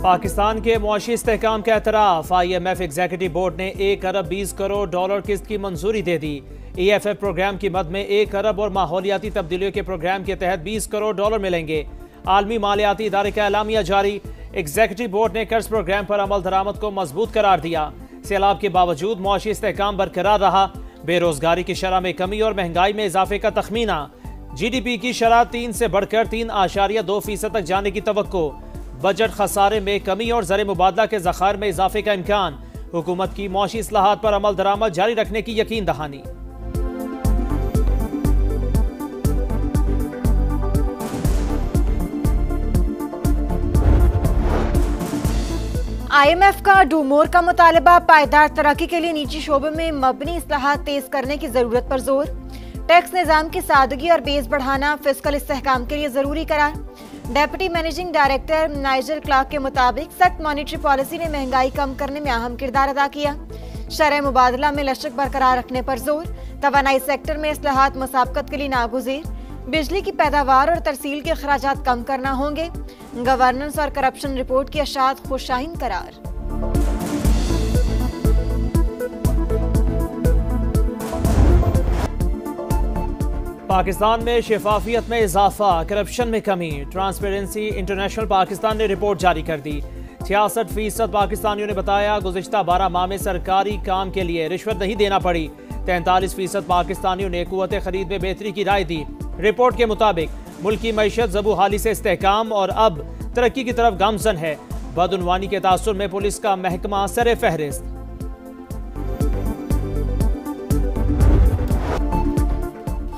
पाकिस्तान के मुआशी इस्तेहकाम का एतराफ़। IMF एग्जीक्यूटिव बोर्ड ने 1 अरब 20 करोड़ डॉलर किस्त की मंजूरी दे दी। EFF प्रोग्राम की मद में 1 अरब और माहौलियाती तब्दीलियों के प्रोग्राम के तहत 20 करोड़ डॉलर मिलेंगे। आलमी मालियाती इदारे का एलामिया जारी। एग्जीक्यूटिव बोर्ड ने कर्ज प्रोग्राम पर अमल दरामद को मजबूत करार दिया। सैलाब के बावजूद मुआशी इस्तेहकाम बरकरार रहा। बेरोजगारी की शरह में कमी और महंगाई में इजाफे का तखमीना। GDP की शरह 3 से बढ़कर 3.2% तक जाने की तवक्को। बजट खसारे में कमी और ज़र मुबादला के ज़खायर में इजाफे का इम्कान। हुकूमत की मुआशी इस्लाहात पर अमल दरामद जारी रखने की यकीन दहानी। IMF का डू मोर का मुतालबा। पायदार तरक्की के लिए निजी शोबे में मबनी इस्लाहात तेज करने की जरूरत पर जोर। टैक्स निजाम की सादगी और बेस बढ़ाना फिस्कल इस्तेहकाम के लिए जरूरी करार। Deputy managing director Nigel Clarke के मुताबिक सख्त मॉनेटरी पॉलिसी ने महंगाई कम करने में अहम किरदार अदा किया। शरह मुबादला में लचक बरकरार रखने पर जोर। तवानाई सेक्टर में इस्लाहात मुसाबकत के लिए नागुज़ीर। बिजली की पैदावार और तरसील के अखराजात कम करना होंगे। गवर्नेंस और करप्शन रिपोर्ट की अशात खुशाइन करार। पाकिस्तान में शफाफियत में इजाफा, करप्शन में कमी। ट्रांसपेरेंसी इंटरनेशनल पाकिस्तान ने रिपोर्ट जारी कर दी। 66% पाकिस्तानियों ने बताया गुज़िश्ता 12 माह में सरकारी काम के लिए रिश्वत नहीं देना पड़ी। 43% पाकिस्तानियों ने कुव्वत खरीद में बेहतरी की राय दी। रिपोर्ट के मुताबिक मुल्क की मईशत ज़बू हाली से इस्तेहकाम और अब तरक्की की तरफ गामजन है। बदउनवानी के तासुर में पुलिस का महकमा सरे फहरिस्त।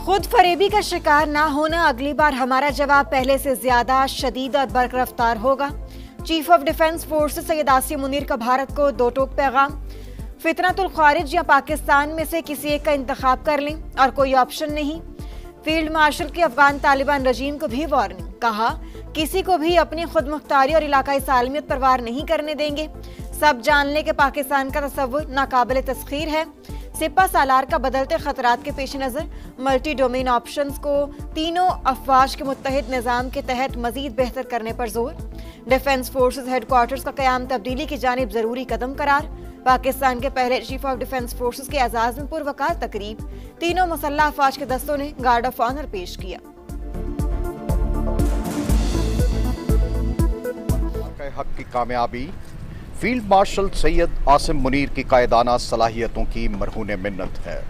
खुद फरेबी का शिकार ना होना, अगली बार हमारा जवाब पहले से ज्यादा शदीद और बरकरफ्तार होगा। Chief of defence forces Syed Asim Munir का भारत को दो टोक पैगाम। फितनतुल खारिज या पाकिस्तान में से किसी एक का इंतखाब कर लें और कोई ऑप्शन नहीं। फील्ड मार्शल के अफगान तालिबान रजीम को भी वार्निंग। कहा किसी को भी अपनी खुद मुख्तारी और इलाकाई सालमियत पर वार नहीं करने देंगे। सब जान ले कि पाकिस्तान का तस्वुर नाकाबिल तस्खीर है। सिपा सालार का बदलते खतरात के पेश नज़र मल्टी डोमेन ऑप्शंस को तीनों अफवाज के मुत्तहिद निज़ाम के तहत मजीद बेहतर करने पर जोर। डिफेंस फोर्सेस हेडक्वार्टर्स का क़याम तब्दीली की जानिब ज़रूरी कदम करार। पाकिस्तान के पहले चीफ ऑफ डिफेंस फोर्सेस के एजाज़ में पुरवकार तकरीब। तीनों मुसल्लह अफवाज के दस्तों ने गार्ड ऑफ ऑनर पेश किया। हक की कामयाबी। फील्ड मार्शल सैयद आसिम मुनीर की कायदाना सलाहियतों की मरहून मिन्नत है।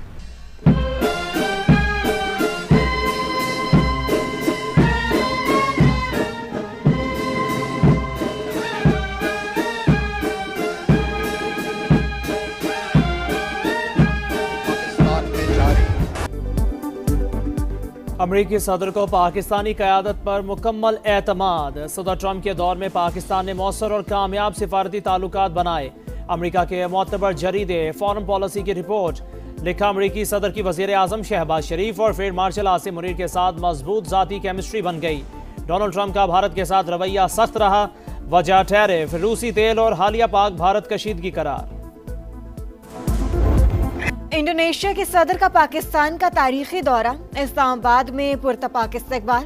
अमरीकी सदर को पाकिस्तानी क़यादत पर मुकम्मल एतमाद। सदर ट्रंप के दौर में पाकिस्तान ने मौसर और कामयाब सिफारती ताल्लुकात बनाए। अमरीका के मोतबर जरीदे फॉरेन पॉलिसी की रिपोर्ट। लिखा अमरीकी सदर की वज़ीर आज़म शहबाज शरीफ और फील्ड मार्शल आसिम मुनीर के साथ मजबूत ज़ाती केमिस्ट्री बन गई। डोनाल्ड ट्रंप का भारत के साथ रवैया सख्त रहा। वजह टैरिफ, रूसी तेल और हालिया पाक भारत कशीदगी करार। इंडोनेशिया के सदर का पाकिस्तान का तारीखी दौरा। इस्लामाबाद में पुरतपाक इस्तकबाल।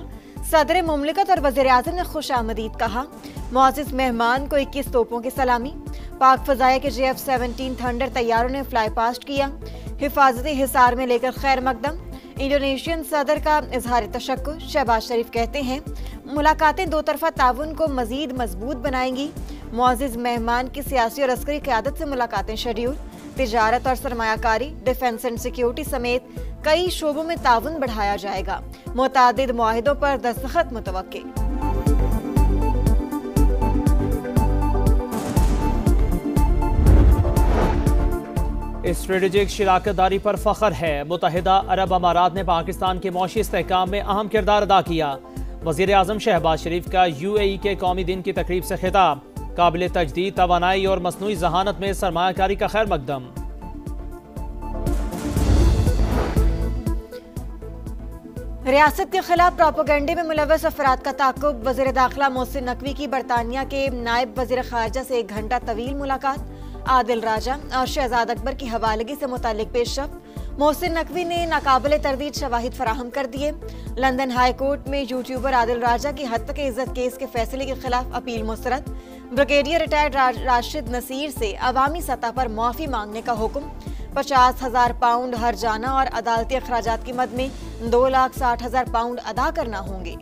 सदर मुमलिकत और वज़ीर आज़म ने खुश आमदीद कहा। मुअज़्ज़िज़ मेहमान को 21 तोपों की सलामी। पाक फ़ज़ाया के JF-17 थंडर तैयारों ने फ्लाई पास्ट किया। हिफाजती हिसार में लेकर खैर मकदम। इंडोनेशियन सदर का इजहार तशक्कुर। शहबाज शरीफ कहते हैं मुलाकातें दो तरफा ताउन को मज़ीद मजबूत बनाएंगी। मुअज़्ज़िज़ मेहमान की सियासी और अस्करी क़यादत से मुलाकातें शेड्यूल। तिजारत और सरमायाकारी, डिफेंस एंड सिक्योरिटी समेत कई शोबों में ताउन बढ़ाया जाएगा। मुतादिद मुआहिदों पर दस्तखत मुतवक्के। स्ट्रेटेजिक शराकतदारी पर फख्र है। मुत्तहिदा अरब अमारात ने पाकिस्तान के मौशी इस्तेहकाम में अहम किरदार अदा किया। वज़ीर आज़म शहबाज शरीफ का UAE के कौमी दिन की तकरीब से खिताब। काबिल तजदीद तवानाई और मसनूई जहानत में सरमायाकारी का खैर मकदम। रियासत के खिलाफ प्रोपेगेंडे में मुलव्वस अफराद का ताक़ुब। वज़ीर दाखिला मोहसिन नकवी की बरतानिया के नायब वज़ीर ख़ारजा से 1 घंटा तवील मुलाकात। आदिल राजा और शहजाद अकबर की हवालगी से मुतालिक पेशरफ। मोहसिन नकवी ने नाकाबिले तरदीद शवाहिद फराहम कर दिए। लंदन हाई कोर्ट में यूट्यूबर आदिल राजा की हत्या के इज्जत केस के फैसले के खिलाफ अपील मुस्तरद। ब्रिगेडियर रिटायर्ड राशिद नसीर से अवामी सतह पर माफी मांगने का हुक्म। 50,000 पाउंड हर जाना और अदालती अखराजात की मद में 2,60,000 पाउंड अदा करना होंगे।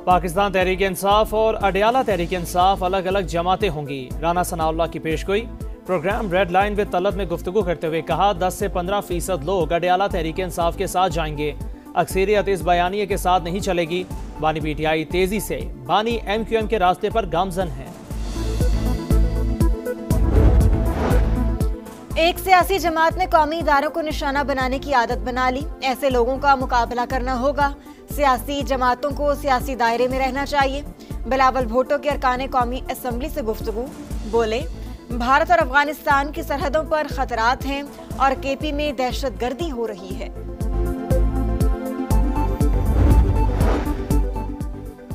पाकिस्तान तहरीक इंसाफ और अडयाला तहरीक इंसाफ अलग अलग जमातें होंगी। राना सनाउल्लाह की पेशगोई। प्रोग्राम रेड लाइन विद तलब में गुफ्तगू करते हुए कहा 10 से 15% लोग अडयाला तहरीक इंसाफ के साथ जाएंगे। अक्सरियत इस बयानिए के साथ नहीं चलेगी। बानी पीटीआई तेजी से बानी MQM के रास्ते पर गामजन है। एक सियासी जमात ने कौमी इदारों को निशाना बनाने की आदत बना ली। ऐसे लोगों का मुकाबला करना होगा। सियासी जमातों को सियासी दायरे में रहना चाहिए। बिलावल भुट्टो के अरकान कौमी असम्बली से गुफ्तगू। बोले, भारत और अफगानिस्तान की सरहदों पर खतरात हैं और KP में दहशतगर्दी हो रही है।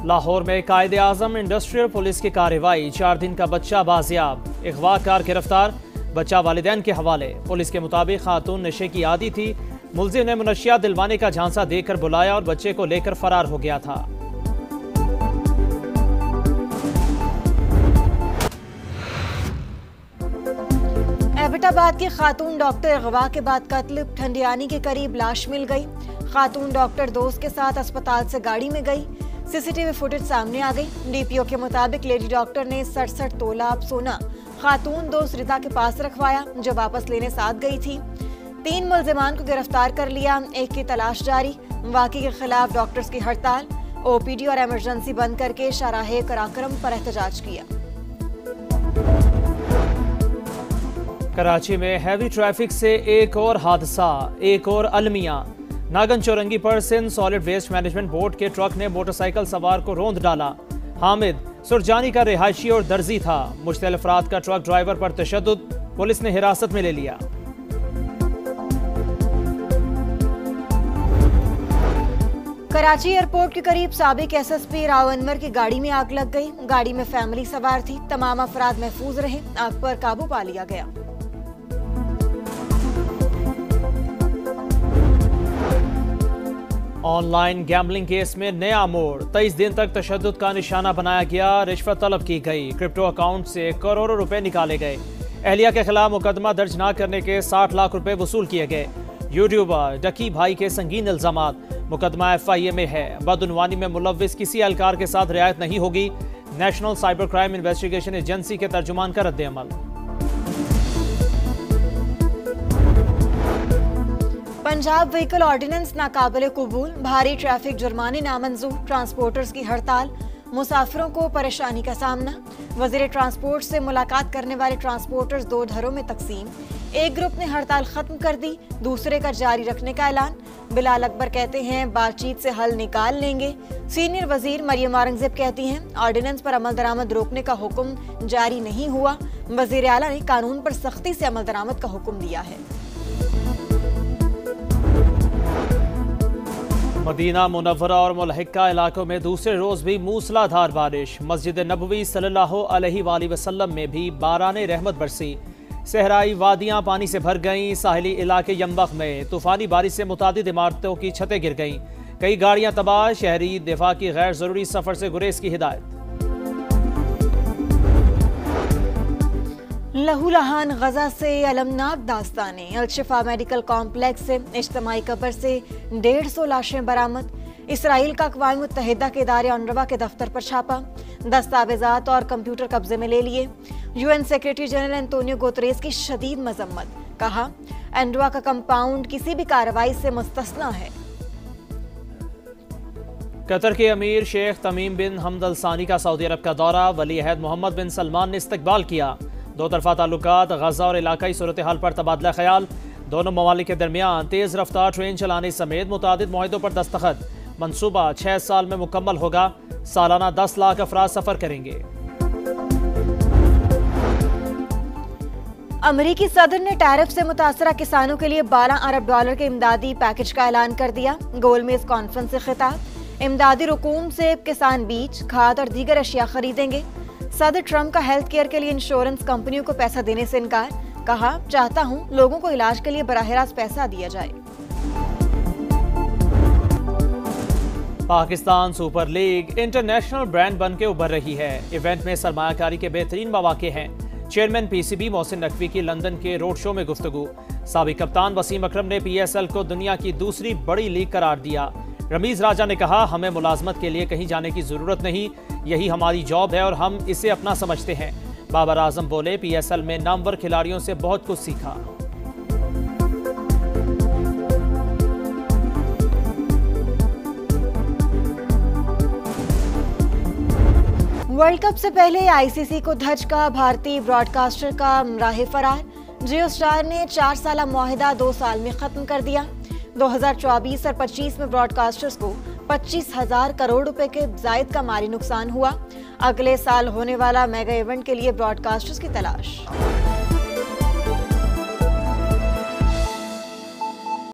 लाहौर में कायदे आजम इंडस्ट्रियल पुलिस की कार्रवाई। 4 दिन का बच्चा बाजियाब। अगवाकार गिरफ्तार। बच्चा वालिदैन के हवाले। पुलिस के मुताबिक खातून नशे की आदी थी। मुलजिम ने मुनशियात दिलवाने का झांसा देकर बुलाया और बच्चे को लेकर फरार हो गया था। एबटाबाद की खातून डॉक्टर अगवा के बाद कत्ल। ठंडियानी के करीब लाश मिल गई। खातून डॉक्टर दोस्त के साथ अस्पताल से गाड़ी में गई। CCTV फुटेज सामने आ गई। DPO के मुताबिक लेडी डॉक्टर ने 67 तोला सोना खातून दोस्त रिता के पास रखवाया, जो वापस लेने साथ गई थी। 3 मुल्जिमान को गिरफ्तार कर लिया। एक की तलाश जारी। वाक़ई के खिलाफ डॉक्टर्स की हड़ताल। OPD और इमरजेंसी बंद करके शाहराहे कराक्रम पर एहतजाज किया। कराची में हैवी ट्रैफिक से एक और हादसा। एक और अलमिया। नागन चौरंगी पर Sindh solid waste management board के ट्रक ने मोटरसाइकिल सवार को रौंद डाला। हामिद सुरजानी का रिहायशी और दर्जी था। मुश्तिल अफराद का ट्रक ड्राइवर पर तशद्दुद। पुलिस ने हिरासत में ले लिया। कराची एयरपोर्ट के करीब साबिक SSP राव अनवर की गाड़ी में आग लग गई। गाड़ी में फैमिली सवार थी। तमाम अफराद महफूज रहे। आग पर काबू पा लिया गया। ऑनलाइन गैम्बलिंग केस में नया मोड़। 23 दिन तक तशद्दुद का निशाना बनाया गया। रिश्वत तलब की गई। क्रिप्टो अकाउंट से करोड़ों रुपए निकाले गए। एहलिया के खिलाफ मुकदमा दर्ज न करने के 60 लाख रुपए वसूल किए गए। यूट्यूबर डकी भाई के संगीन इल्जामात। मुकदमा FIA में है। बदउनवानी में मुलव्विस किसी एहलकार के साथ रियायत नहीं होगी। National cyber crime investigation agency के तर्जुमान का रद्द-ए-अमल। पंजाब व्हीकल ऑर्डिनेंस नाकाबिले कबूल। भारी ट्रैफिक जुर्माने नामंजूर। ट्रांसपोर्टर्स की हड़ताल। मुसाफिरों को परेशानी का सामना। वजीर ट्रांसपोर्ट से मुलाकात करने वाले ट्रांसपोर्टर्स 2 धड़ों में तकसीम। एक ग्रुप ने हड़ताल खत्म कर दी, दूसरे का जारी रखने का ऐलान। बिलाल अकबर कहते हैं बातचीत से हल निकाल लेंगे। सीनियर वजीर मरियम औरंगजेब कहती हैं ऑर्डिनेंस पर अमल दरामद रोकने का हुक्म जारी नहीं हुआ। वजीर आला ने कानून पर सख्ती से अमल दरामद का हुक्म दिया है। मदीना मुनव्वरा और मुलहिका इलाकों में दूसरे रोज भी मूसलाधार बारिश। मस्जिद नबवी सल्लल्लाहु अलैहि वसल्लम में भी बाराने रहमत बरसी। सहराई वादियां पानी से भर गईं। साहिली इलाके यमबख में तूफानी बारिश से मुतादिद इमारतों की छतें गिर गईं। कई गाड़ियां तबाह। शहरी दिफा की गैर जरूरी सफर से गुरेज की हिदायत। लहूलहान गजा से अलमनाक दास्तानें। अलशिफा मेडिकल कॉम्प्लेक्स से इज्तिमाई कब्र से 150 लाशें बरामद। इसराइल का अक़वाम मुत्तहिदा के इदारे UNRWA के दफ्तर पर छापा। दस्तावेजात और कंप्यूटर कब्जे में ले लिए। UN secretary general Antonio Guterres की शदीद मजम्मत। कहा UNRWA का कंपाउंड किसी भी कार्रवाई से मुस्तस्ना है। कतर के अमीर शेख तमीम बिन हमद अल सानी का सऊदी अरब का दौरा। वली अहद मोहम्मद बिन सलमान ने इस्तकबाल किया। 2 तरफा ताल्लुकात, गजा और इलाकाई सूरत हाल पर तबादला ख्याल। दोनों ममालिक के दरमियान तेज रफ्तार ट्रेन चलाने समेत मुतादिद मुआहिदों पर दस्तखत। मनसूबा 6 साल में मुकम्मल होगा। सालाना 10 लाख अफराद सफर करेंगे। अमरीकी सदर ने टैरिफ से मुतासरा किसानों के लिए $12 अरब के इमदादी पैकेज का ऐलान कर दिया। गोलमेज कॉन्फ्रेंस से खिताब। इमदादी रकूम से किसान बीज, खाद और दीगर अशिया खरीदेंगे। सदर ट्रंप का हेल्थ केयर के लिए इंश्योरेंस कंपनियों को पैसा देने से इनकार। कहा, चाहता हूं लोगों को इलाज के लिए बराह रास्त पैसा दिया जाए। Pakistan super league international brand बन के उभर रही है। इवेंट में सरमायाकारी के बेहतरीन मौके हैं। चेयरमैन पीसीबी मोहसिन नकवी की लंदन के रोड शो में गुफ्तगू। साबिक कप्तान वसीम अकरम ने पीएसएल को दुनिया की दूसरी बड़ी लीग करार दिया। रमीज राजा ने कहा, हमें मुलाजमत के लिए कहीं जाने की जरूरत नहीं, यही हमारी जॉब है और हम इसे अपना समझते हैं। बाबर आजम बोले, पीएसएल में नामवर खिलाड़ियों से बहुत कुछ सीखा। वर्ल्ड कप से पहले आईसीसी को धचका। भारतीय ब्रॉडकास्टर का राह फरार। जियो स्टार ने 4 साला मुआहिदा 2 साल में खत्म कर दिया। 2024 और 25 में ब्रॉडकास्टर्स को 25,000 करोड़ रुपए के जायद का माली नुकसान हुआ। अगले साल होने वाला मेगा इवेंट के लिए ब्रॉडकास्टर्स की तलाश।